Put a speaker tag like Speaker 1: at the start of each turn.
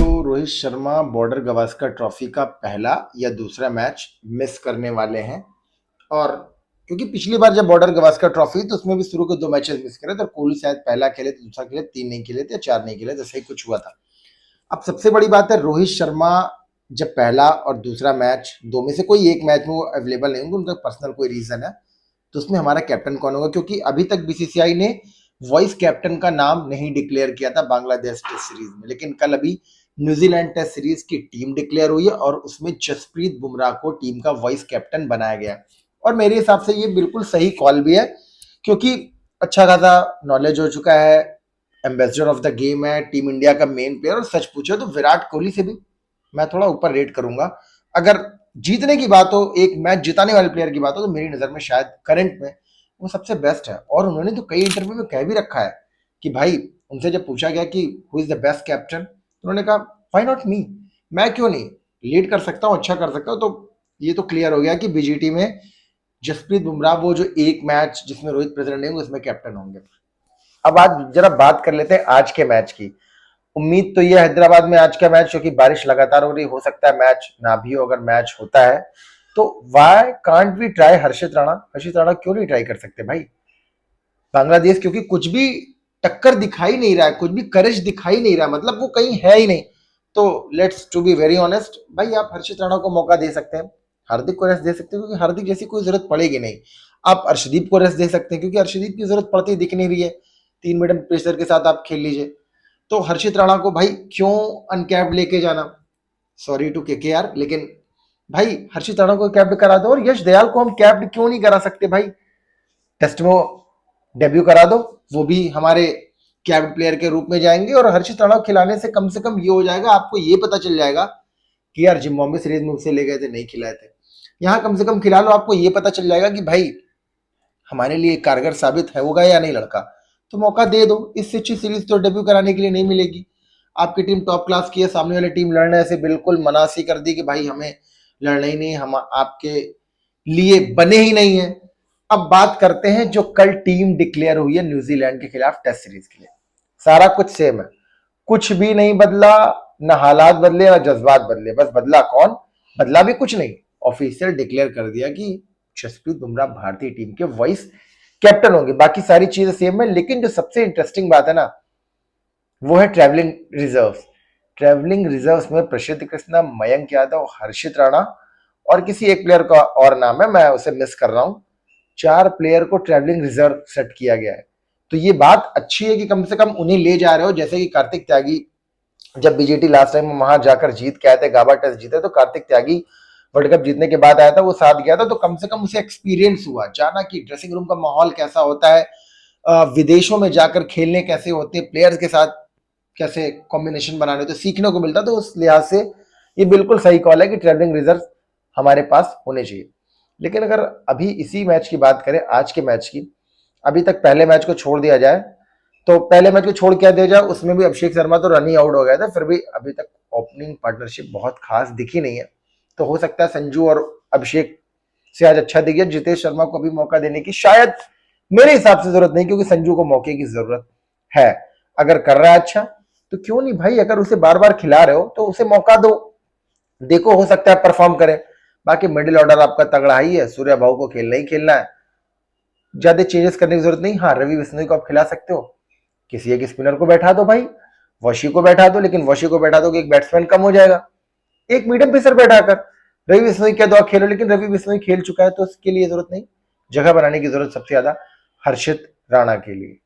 Speaker 1: तो Rohit Sharma border Gavaskar trophy का पहला या दूसरा मैच मिस करने वाले हैं। और क्योंकि पिछली बार जब बॉर्डर गवास्कर ट्रॉफी तो उसमें भी शुरू के 2 मैचेस मिस करे थे, और कोहली शायद पहला खेले थे, दूसरा खेले, 3 नहीं खेले थे या 4 नहीं खेले थे, सही कुछ हुआ था। अब सबसे बड़ी बात है, रोहित शर्मा जब पहला और दूसरा मैच दो में से कोई एक मैच में वो अवेलेबल नहीं होंगे, उनका पर्सनल कोई रीजन है, तो उसमें हमारा कैप्टन कौन होगा? क्योंकि अभी तक बीसीसीआई ने वॉइस कैप्टन का नाम नहीं डिक्लेयर किया था बांग्लादेश टेस्ट सीरीज में, लेकिन कल अभी न्यूजीलैंड टेस्ट सीरीज की टीम डिक्लेयर हुई है और उसमें जसप्रीत बुमराह को टीम का वॉइस कैप्टन बनाया गया है। और मेरे हिसाब से ये बिल्कुल सही कॉल भी है, क्योंकि अच्छा खासा नॉलेज हो चुका है, एम्बेसडर ऑफ द गेम है, टीम इंडिया का मेन प्लेयर, और सच पूछो तो विराट कोहली से भी मैं थोड़ा ऊपर रेट करूंगा। अगर जीतने की बात हो, एक मैच जिताने वाले प्लेयर की बात हो, तो मेरी नजर में शायद करंट में वो सबसे बेस्ट है। और उन्होंने तो कई इंटरव्यू में कह भी रखा है कि भाई, उनसे जब पूछा गया कि who is the best captain, उन्होंने कहा व्हाई नॉट मी, मैं क्यों नहीं, लीड कर सकता हूँ, अच्छा कर सकता हूँ। तो ये तो क्लियर हो गया कि बीजीटी में जसप्रीत बुमराह वो जो एक मैच जिसमें रोहित प्रेजेंट नहीं होंगे उसमें कैप्टन होंगे। अब आज जरा बात कर लेते हैं आज के मैच की। उम्मीद तो ये हैदराबाद में आज का मैच, क्योंकि बारिश लगातार हो रही, हो सकता है मैच ना भी हो। अगर मैच होता है तो वाई कांट वी ट्राई हर्षित राणा? हर्षित राणा क्यों नहीं ट्राई कर सकते भाई? बांग्लादेश क्योंकि कुछ भी टक्कर दिखाई नहीं रहा है, कुछ भी करेज दिखाई नहीं रहा, मतलब वो कहीं है ही नहीं। तो let's to be very honest भाई, आप हर्षित राणा को मौका दे सकते हैं, हार्दिक को रेस्ट दे सकते हैं, क्योंकि हार्दिक जैसी कोई जरूरत पड़ेगी नहीं। आप अर्शदीप को रेस्ट दे सकते हैं, क्योंकि अर्शदीप की जरूरत पड़ती दिख नहीं रही है, 3 मीडियम पेसर के साथ आप खेल लीजिए। तो हर्षित राणा को भाई क्यों अनकैप्ड लेके जाना? सॉरी टू केकेआर, लेकिन भाई हर्षित राणा को कैप्ड करा दो, और यश दयाल को हम कैप्ड क्यों नहीं करा सकते भाई? टेस्ट में डेब्यू करा दो, वो भी हमारे कैप्ड प्लेयर के रूप में जाएंगे, और हर्षित राणा खिलाने से कम ये हो जाएगा, आपको ये पता चल जाएगा कि यार जिम्बाब्वे सीरीज में उसे ले गए थे, नहीं खिलाए थे, यहाँ कम से कम खिला लो, आपको ये पता चल जाएगा कि भाई हमारे लिए कारगर साबित है होगा या नहीं लड़का। तो मौका दे दो, इससे अच्छी सीरीज तो डेब्यू कराने के लिए नहीं मिलेगी। आपकी टीम टॉप क्लास की है, सामने वाली टीम लड़ने से बिल्कुल मनासी कर दी कि भाई हमें लड़ना ही नहीं, हम आपके लिए बने ही नहीं है। अब बात करते हैं जो कल टीम डिक्लेयर हुई है न्यूजीलैंड के खिलाफ टेस्ट सीरीज के लिए। सारा कुछ सेम है, कुछ भी नहीं बदला, ना हालात बदले ना जज्बात बदले, बस बदला कौन? बदला भी कुछ नहीं, ऑफिशियल डिक्लेयर कर दिया कि जसप्रीत बुमराह भारतीय टीम के वाइस कैप्टन होंगे। बाकी सारी चीजें सेम है, लेकिन जो सबसे इंटरेस्टिंग बात है ना, वो है ट्रैवलिंग रिजर्व। ट्रैवलिंग रिजर्व में प्रसिद्ध कृष्णा, मयंक यादव, हर्षित राणा और किसी एक प्लेयर का और नाम है, मैं उसे मिस कर रहा हूं। 4 प्लेयर को ट्रैवलिंग रिजर्व सेट किया गया है। तो ये बात अच्छी है कि कम से कम उन्हें ले जा रहे हो। जैसे कि कार्तिक त्यागी जब बीजेटी लास्ट टाइम वहां जाकर जीत के आए थे, गाबा टेस्ट जीते, तो कार्तिक त्यागी वर्ल्ड कप जीतने के बाद आया था, वो साथ गया था, तो कम से कम उसे एक्सपीरियंस हुआ, जाना कि ड्रेसिंग रूम का माहौल कैसा होता है, विदेशों में जाकर खेलने कैसे होते हैं, प्लेयर्स के साथ कैसे कॉम्बिनेशन बनाने, तो सीखने को मिलता। तो उस लिहाज से ये बिल्कुल सही कॉल है कि ट्रैवलिंग रिजर्व हमारे पास होने चाहिए। लेकिन अगर अभी इसी मैच की बात करें, आज के मैच की, अभी तक पहले मैच को छोड़ दिया जाए, तो पहले मैच को छोड़ क्या दिया जाए, उसमें भी अभिषेक शर्मा तो रन ही आउट हो गया था, फिर भी अभी तक ओपनिंग पार्टनरशिप बहुत खास दिखी नहीं है। तो हो सकता है संजू और अभिषेक से आज अच्छा दिख गया। जितेश शर्मा को भी मौका देने की शायद मेरे हिसाब से जरूरत नहीं, क्योंकि संजू को मौके की जरूरत है। अगर कर रहा है अच्छा तो क्यों नहीं भाई, अगर उसे बार बार खिला रहे हो तो उसे मौका दो, देखो हो सकता है परफॉर्म करे। बाकी मिडिल ऑर्डर आपका तगड़ा ही है, सूर्या भाऊ को खेलना ही खेलना है, ज्यादा चेंजेस करने की जरूरत नहीं। हाँ, रवि बिश्नोई को आप खिला सकते हो, किसी एक स्पिनर को बैठा दो भाई, वशी को बैठा दो, लेकिन वशी को बैठा दो कि एक बैट्समैन कम हो जाएगा, एक मीडियम पेसर बैठाकर रवि बिश्नोई क्या दो खेलो, लेकिन रवि बिश्नोई खेल चुका है, तो उसके लिए जरूरत नहीं, जगह बनाने की जरूरत सबसे ज्यादा हर्षित राणा के लिए।